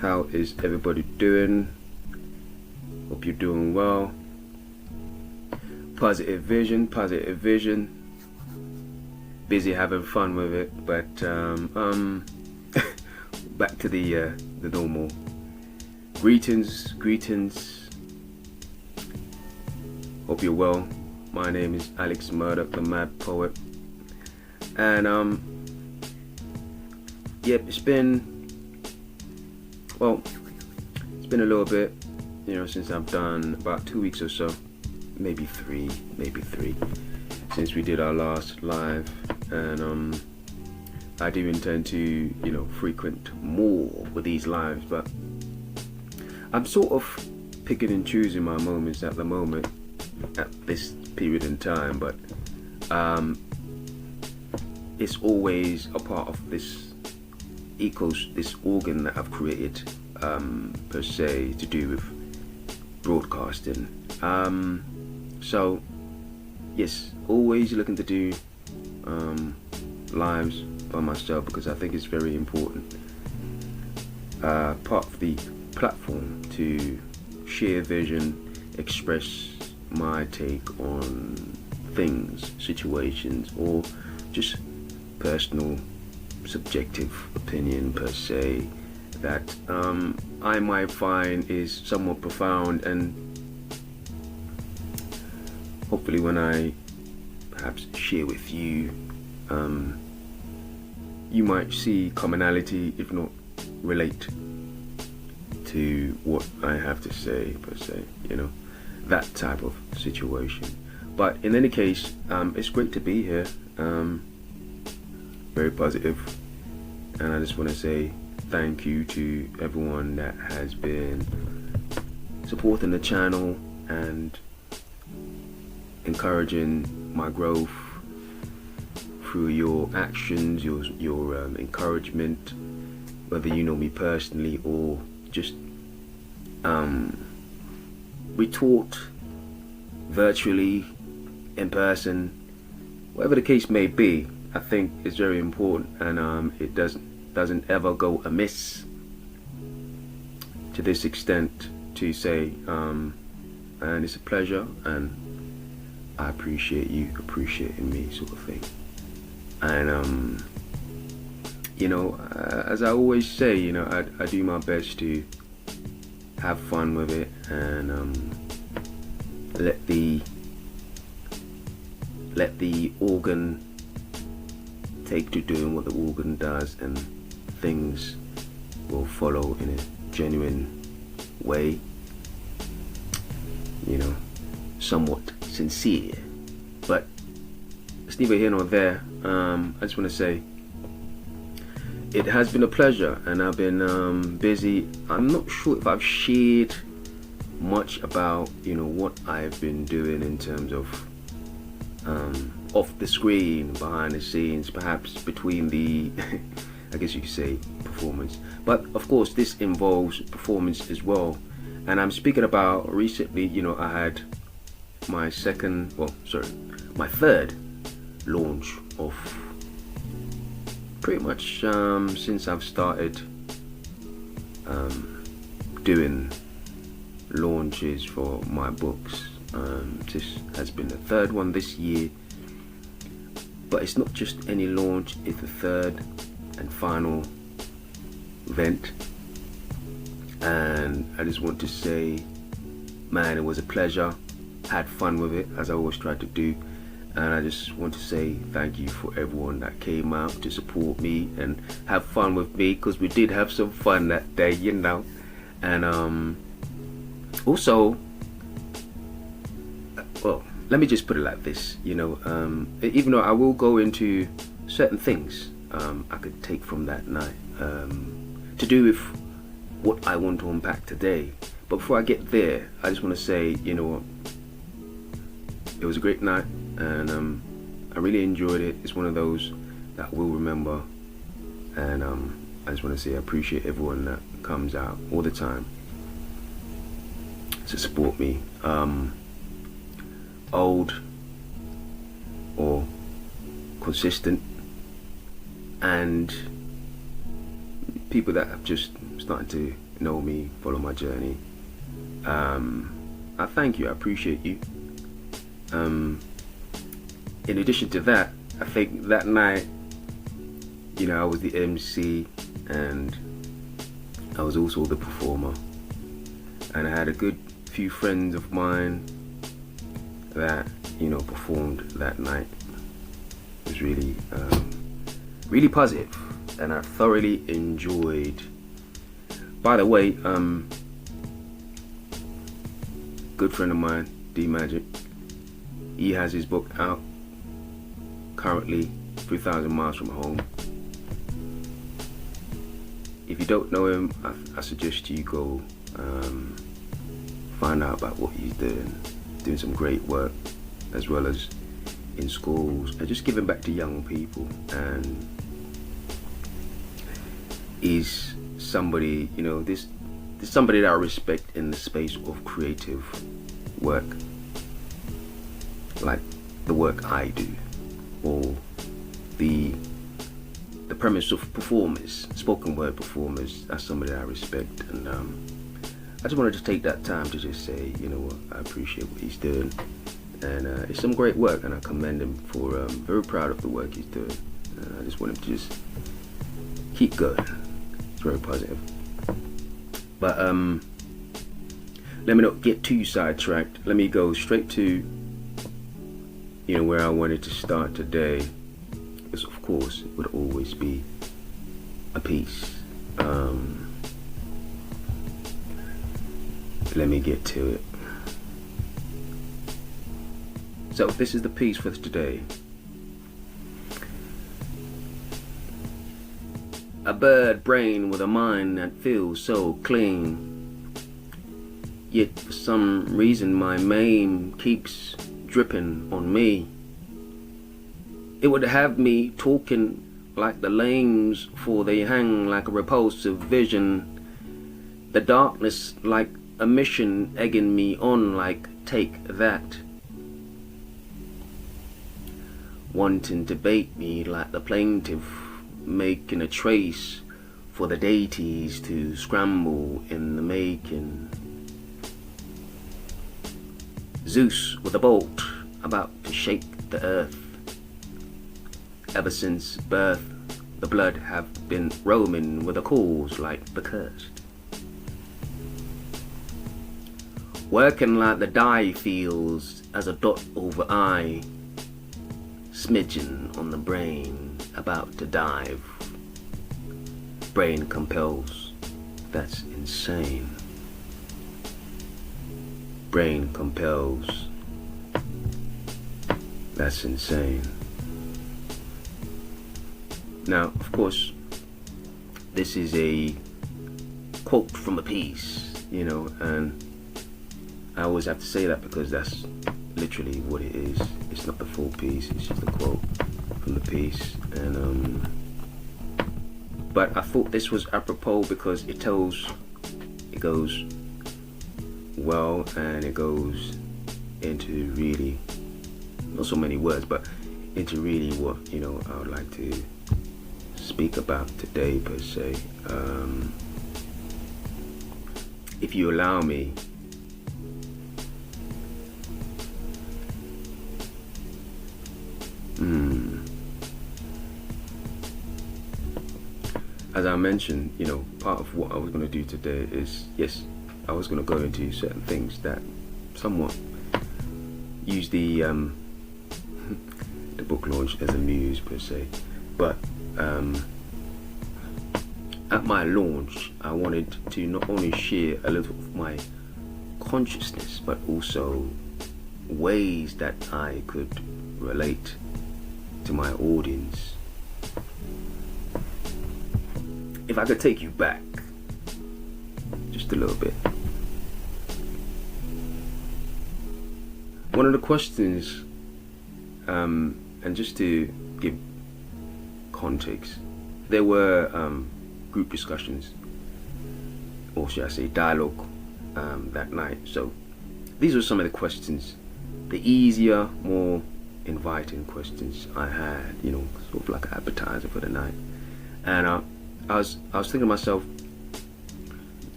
How is everybody doing? Hope you're doing well. Positive vision. Busy having fun with it, but back to the normal. Greetings. Hope you're well. My name is Alex Murdoch, the Mad Poet, and it's been a little bit, since I've done about 2 weeks or so, maybe three, since we did our last live, and I do intend to, frequent more with these lives, but I'm sort of picking and choosing my moments at the moment, at this period in time, but it's always a part of this organ that I've created, per se, to do with broadcasting. So yes, always looking to do lives by myself, because I think it's very important, part of the platform, to share vision, express my take on things, situations, or just personal subjective opinion, per se, that I might find is somewhat profound, and hopefully when I perhaps share with you, you might see commonality, if not relate to what I have to say, per se, that type of situation. But in any case, it's great to be here, very positive, and I just want to say thank you to everyone that has been supporting the channel and encouraging my growth through your actions, your encouragement, whether you know me personally or just we taught virtually, in person, whatever the case may be. I think it's very important, and it doesn't ever go amiss to this extent to say, and it's a pleasure, and I appreciate you appreciating me, sort of thing. And as I always say, I do my best to have fun with it, and let the organ take to doing what the organ does, and things will follow in a genuine way, somewhat sincere. But it's neither here nor there. I just want to say it has been a pleasure, and I've been busy. I'm not sure if I've shared much about what I've been doing in terms of off the screen, behind the scenes, perhaps between the I guess you could say performance, but of course this involves performance as well. And I'm speaking about recently, I had my third launch of pretty much since I've started doing launches for my books. This has been the third one this year, but it's not just any launch, it's the third and final event, and I just want to say, man, it was a pleasure. Had fun with it, as I always try to do, and I just want to say thank you for everyone that came out to support me and have fun with me, because we did have some fun that day, and also, well, let me just put it like this, even though I will go into certain things I could take from that night to do with what I want to unpack today. But before I get there, I just want to say, it was a great night, and I really enjoyed it. It's one of those that I will remember, and I just want to say I appreciate everyone that comes out all the time to support me, old or consistent, and people that have just started to know me, follow my journey. I thank you. I appreciate you. In addition to that, I think that night, I was the MC and I was also the performer, and I had a good few friends of mine that performed that night. It was really really positive, and I thoroughly enjoyed. By the way, good friend of mine, D Magic, he has his book out currently, 3,000 Miles from Home. If you don't know him, I suggest you go find out about what he's doing some great work, as well as in schools, and just giving back to young people. And he's somebody, this somebody that I respect in the space of creative work, like the work I do, or the premise of performers, spoken word performers. That's somebody that I respect, and I just wanted to take that time to just say, I appreciate what he's doing, and it's some great work, and I commend him for. Very proud of the work he's doing. I just want him to just keep going. It's very positive. But let me not get too sidetracked. Let me go straight to where I wanted to start today. Because of course it would always be a piece. Let me get to it. So this is the piece for today. A bird brain with a mind that feels so clean, yet for some reason my Maim keeps dripping on me. It would have me talking like the lames, for they hang like a repulsive vision. The darkness like a mission egging me on, like take that. Wanting to bait me like the plaintiff, making a trace for the deities to scramble in the making. Zeus with a bolt about to shake the earth. Ever since birth, the blood have been roaming with a cause like the cursed. Working like the dye feels as a dot over eye, smidgen on the brain about to dive. Brain compels, that's insane. Brain compels, that's insane. Now, of course, this is a quote from a piece, and I always have to say that because that's literally what it is. It's not the full piece, it's just a quote from the piece. And but I thought this was apropos because it goes well, and it goes into really, not so many words, but into really what I would like to speak about today per se. If you allow me, as I mentioned, part of what I was going to do today is, yes, I was going to go into certain things that somewhat use the book launch as a muse per se, but at my launch I wanted to not only share a little of my consciousness, but also ways that I could relate to my audience. If I could take you back just a little bit. One of the questions, and just to give context, there were group discussions, or should I say dialogue, that night. So these were some of the questions, the easier, more inviting questions I had, sort of like an appetizer for the night. And I was thinking to myself,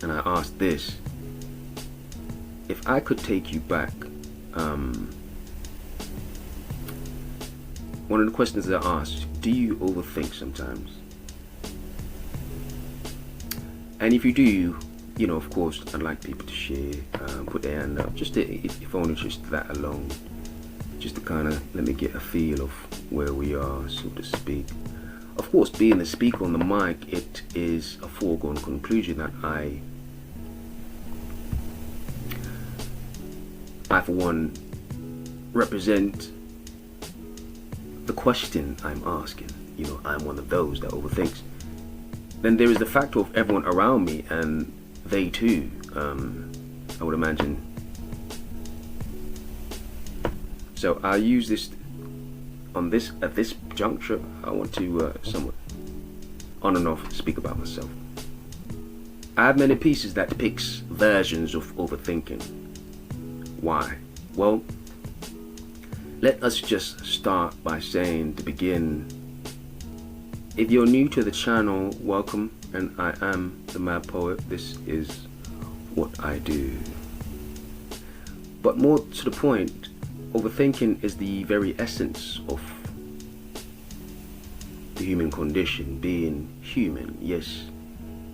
and I asked this: if I could take you back, one of the questions I asked, do you overthink sometimes? And if you do, of course, I'd like people to share, put their hand up, just to, if only just that alone, just to kind of let me get a feel of where we are, so to speak. Of course, being the speaker on the mic, it is a foregone conclusion that I for one, represent the question I'm asking. I'm one of those that overthinks. Then there is the factor of everyone around me, and they too, I would imagine. So I'll use this at this juncture. I want to somewhat on and off speak about myself. I have many pieces that depicts versions of overthinking. Why? Well, let us just start by saying, to begin, if you're new to the channel, welcome, and I am the Mad Poet. This is what I do. But more to the point, overthinking is the very essence of the human condition, being human. Yes,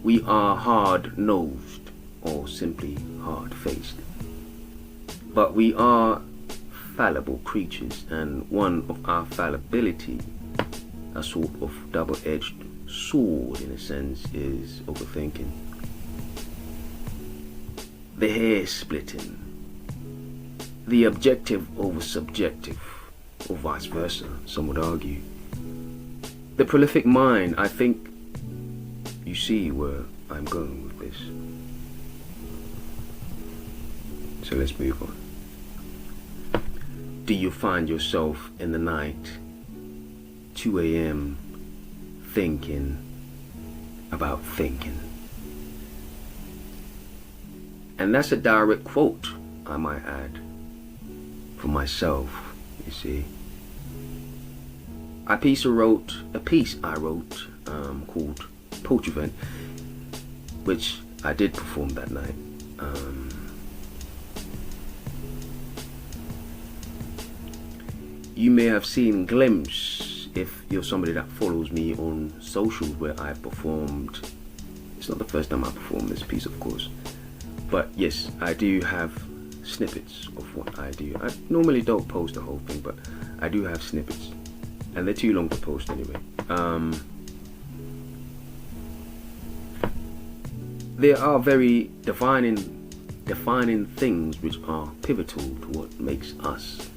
we are hard-nosed or simply hard-faced. But we are fallible creatures, and one of our fallibility, a sort of double-edged sword in a sense, is overthinking. The hair splitting, the objective over subjective, or vice versa, some would argue. The prolific mind. I think you see where I'm going with this. So let's move on. Do you find yourself in the night, 2 a.m., thinking about thinking? And that's a direct quote, I might add, for myself, you see. A piece I wrote called Poetry Event, which I did perform that night. You may have seen glimpse if you're somebody that follows me on socials where I've performed. It's not the first time I performed this piece, of course, but yes, I do have snippets of what I do. I normally don't post the whole thing, but I do have snippets, and they're too long to post anyway. There are very defining things which are pivotal to what makes us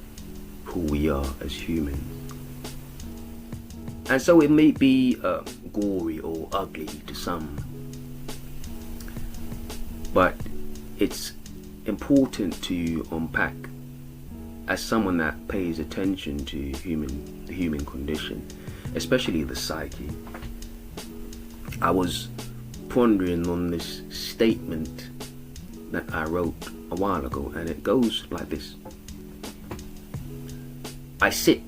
who we are as humans. And so it may be gory or ugly to some, but it's important to unpack as someone that pays attention to the human condition, especially the psyche. I was pondering on this statement that I wrote a while ago, and it goes like this: I sit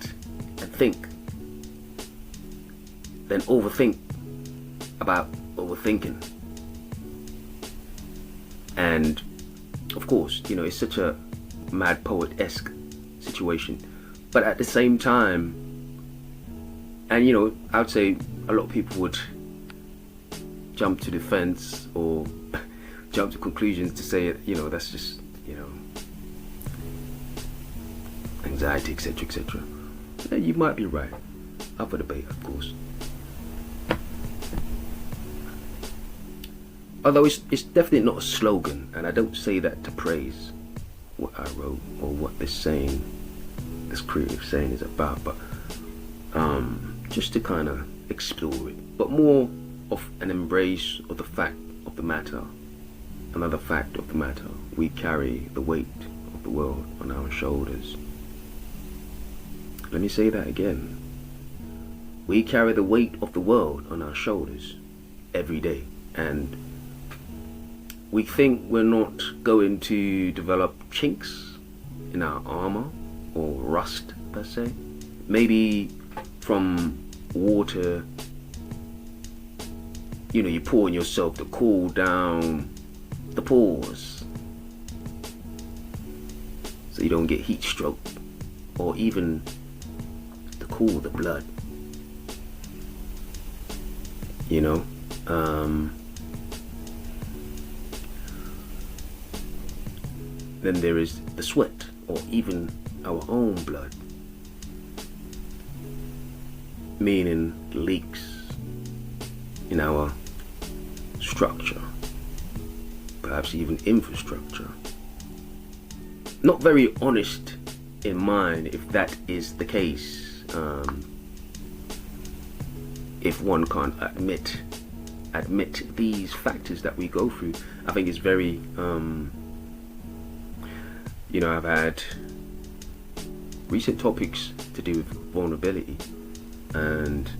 and think, then overthink about overthinking. And of course, it's such a Mad Poet-esque situation, but at the same time, and I would say a lot of people would jump to defense or jump to conclusions to say that's just anxiety, etc., etc. You might be right. Up for debate, of course. Although it's definitely not a slogan, and I don't say that to praise what I wrote or what this creative saying is about, but just to kind of explore it, but more of an embrace of the fact of the matter. Another fact of the matter: we carry the weight of the world on our shoulders. Let me say that again. We carry the weight of the world on our shoulders every day, and we think we're not going to develop chinks in our armor or rust per se. Maybe from water, you pour in yourself to cool down the pores so you don't get heat stroke, or even to cool the blood, you know. Then there is the sweat, or even our own blood, meaning leaks in our structure, perhaps even infrastructure. Not very honest in mind if that is the case. If one can't admit these factors that we go through, I think it's very I've had recent topics to do with vulnerability, and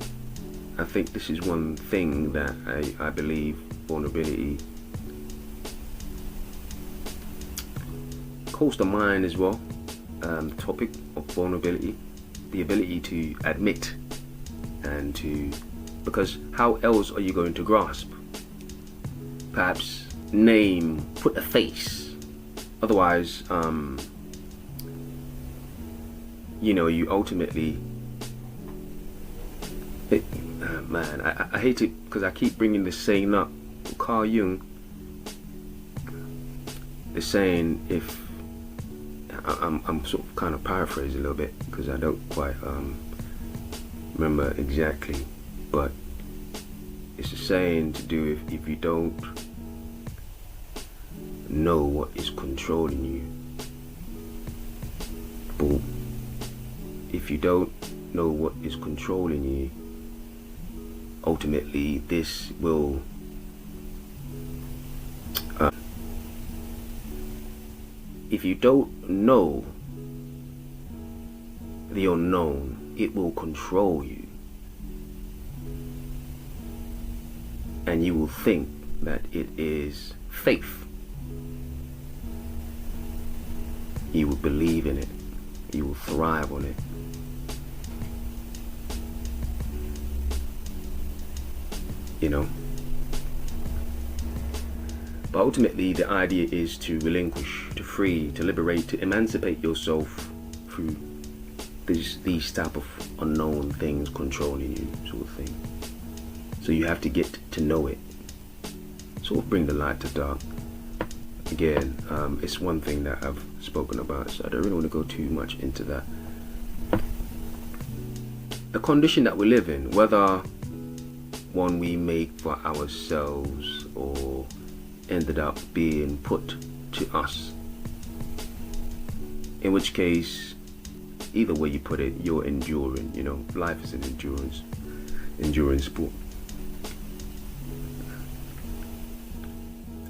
I think this is one thing that I believe vulnerability calls to mind as well. The topic of vulnerability, the ability to admit, and because how else are you going to grasp? Perhaps name, put a face. Otherwise, you ultimately, I hate it because I keep bringing this saying up. Carl Jung is saying, if I'm sort of kind of paraphrasing a little bit because I don't quite remember exactly, but it's a saying to do with, if you don't know what is controlling you, boom. If you don't know what is controlling you, ultimately this will if you don't know the unknown, it will control you, and you will think that it is faith. You will believe in it. You will thrive on it. But ultimately, the idea is to relinquish, to free, to liberate, to emancipate yourself through these type of unknown things controlling you, sort of thing. So you have to get to know it. Sort of bring the light to dark. Again, it's one thing that I've spoken about, so I don't really want to go too much into that. The condition that we live in, whether one we make for ourselves or ended up being put to us, in which case, either way you put it, you're enduring. Life is an endurance sport.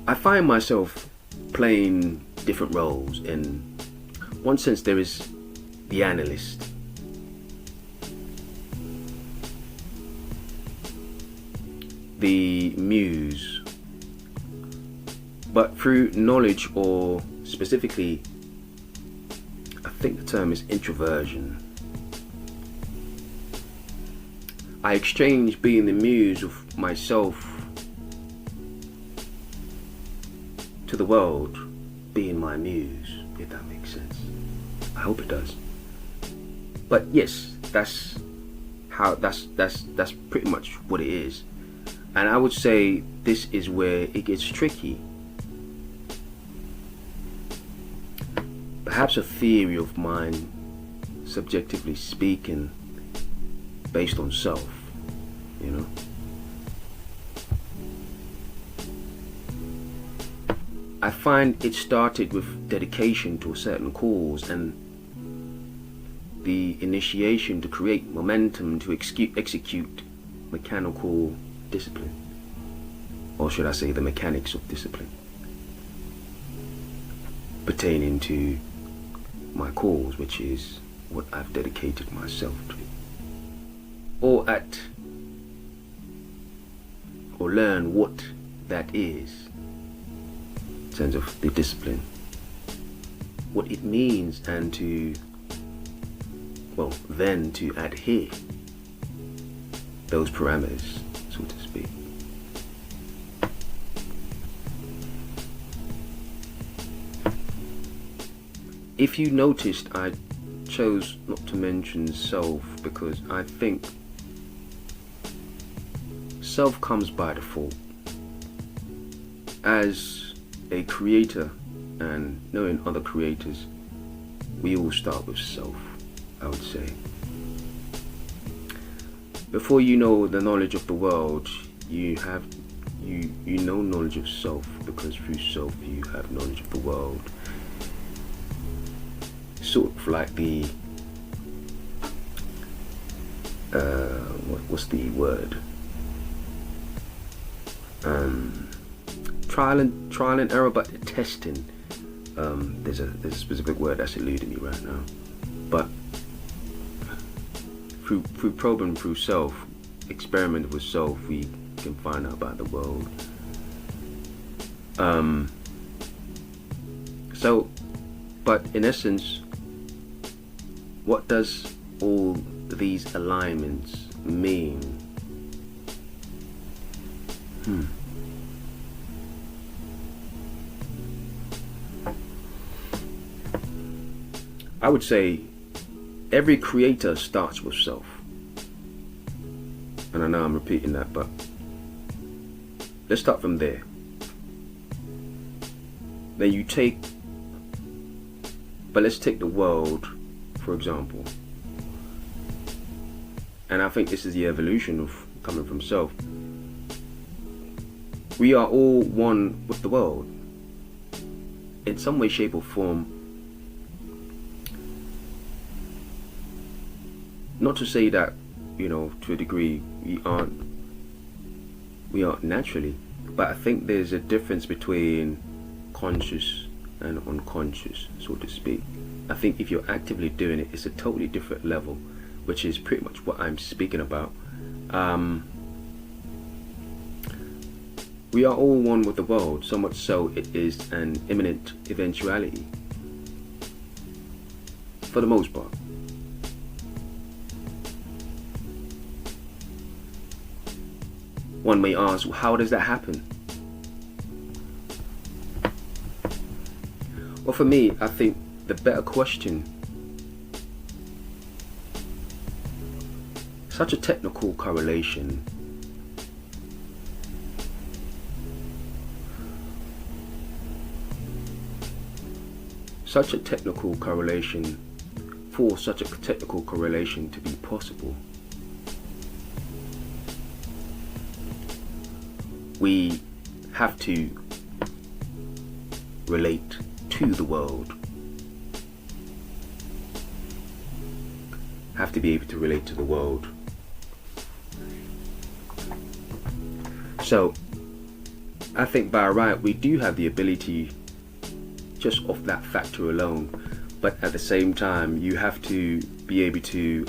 I find myself playing different roles. In one sense, there is the analyst, the muse, but through knowledge, or specifically, I think the term is introversion. I exchange being the muse of myself to the world being my muse, if that makes sense. I hope it does. But yes, that's pretty much what it is. And I would say this is where it gets tricky. Perhaps a theory of mine, subjectively speaking, based on self, I find it started with dedication to a certain cause and the initiation to create momentum to execute mechanical discipline, or should I say the mechanics of discipline, pertaining to my cause, which is what I've dedicated myself to, or learn what that is in terms of the discipline, what it means, and then to adhere those parameters, so to speak. if you noticed, I chose not to mention self because I think self comes by default. As a creator and knowing other creators, we all start with self, I would say. Before you know the knowledge of the world, you know knowledge of self, because through self you have knowledge of the world. Sort of like the what's the word? Trial and error, but testing. There's a specific word that's eluding me right now, but through probing through self, experiment with self, we can find out about the world. So, but in essence, what does all these alignments mean? I would say every creator starts with self. And I know I'm repeating that, but let's start from there. Then let's take the world, for example. And I think this is the evolution of coming from self. We are all one with the world. In some way, shape or form. Not to say that, to a degree, we aren't naturally, but I think there's a difference between conscious and unconscious, so to speak. I think if you're actively doing it, it's a totally different level, which is pretty much what I'm speaking about. We are all one with the world, so much so it is an imminent eventuality, for the most part. One may ask, how does that happen? Well, for me, I think the better question, such a technical correlation for such a technical correlation to be possible, we have to relate to the world. Have to be able to relate to the world. So, I think by right we do have the ability, just off that factor alone, but at the same time you have to be able to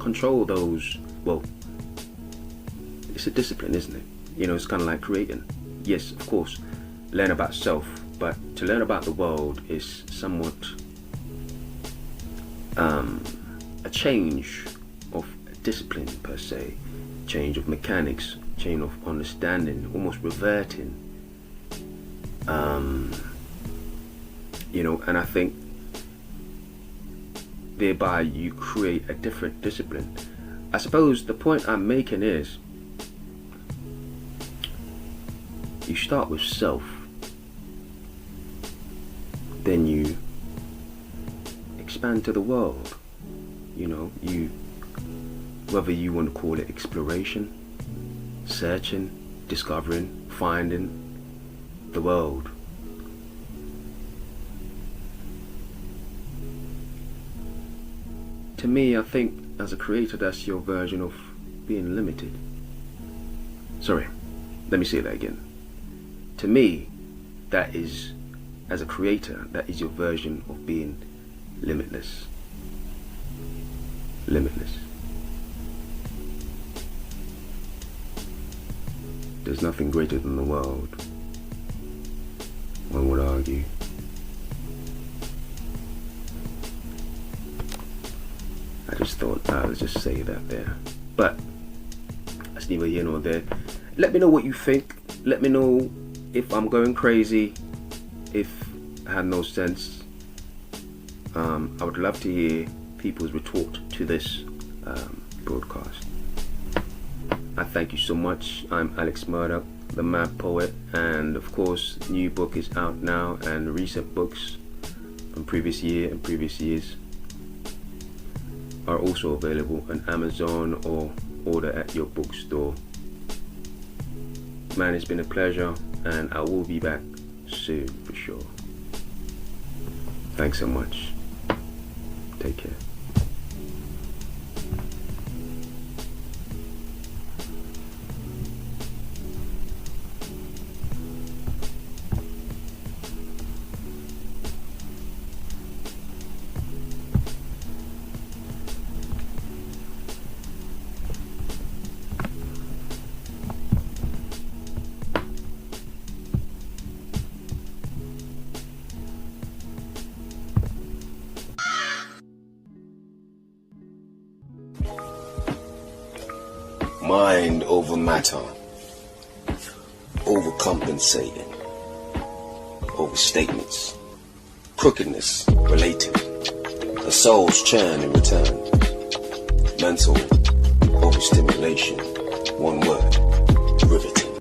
control those. Well, it's a discipline, isn't it? It's kind of like creating. Yes, of course, learn about self, but to learn about the world is somewhat a change of discipline per se, change of mechanics, change of understanding, almost reverting. And I think thereby you create a different discipline. I suppose the point I'm making is, you start with self, then you expand to the world. Whether you want to call it exploration, searching, discovering, finding the world. To me, I think as a creator, that's your version of being limited. Sorry, let me say that again. To me, that is, as a creator, that is your version of being limitless. Limitless. There's nothing greater than the world, one would argue. I just thought I would just say that there. But that's neither here nor there. Let me know what you think. Let me know if I'm going crazy, if I have no sense. I would love to hear people's retort to this broadcast. I thank you so much. I'm Alex Murdoch, the Mad Poet, and of course, new book is out now, and recent books from previous year and previous years are also available on Amazon or order at your bookstore. Man, it's been a pleasure, and I will be back soon for sure. Thanks so much. Take care. Mind over matter, overcompensating, overstatements, crookedness related, a soul's churn in return, mental overstimulation, one word.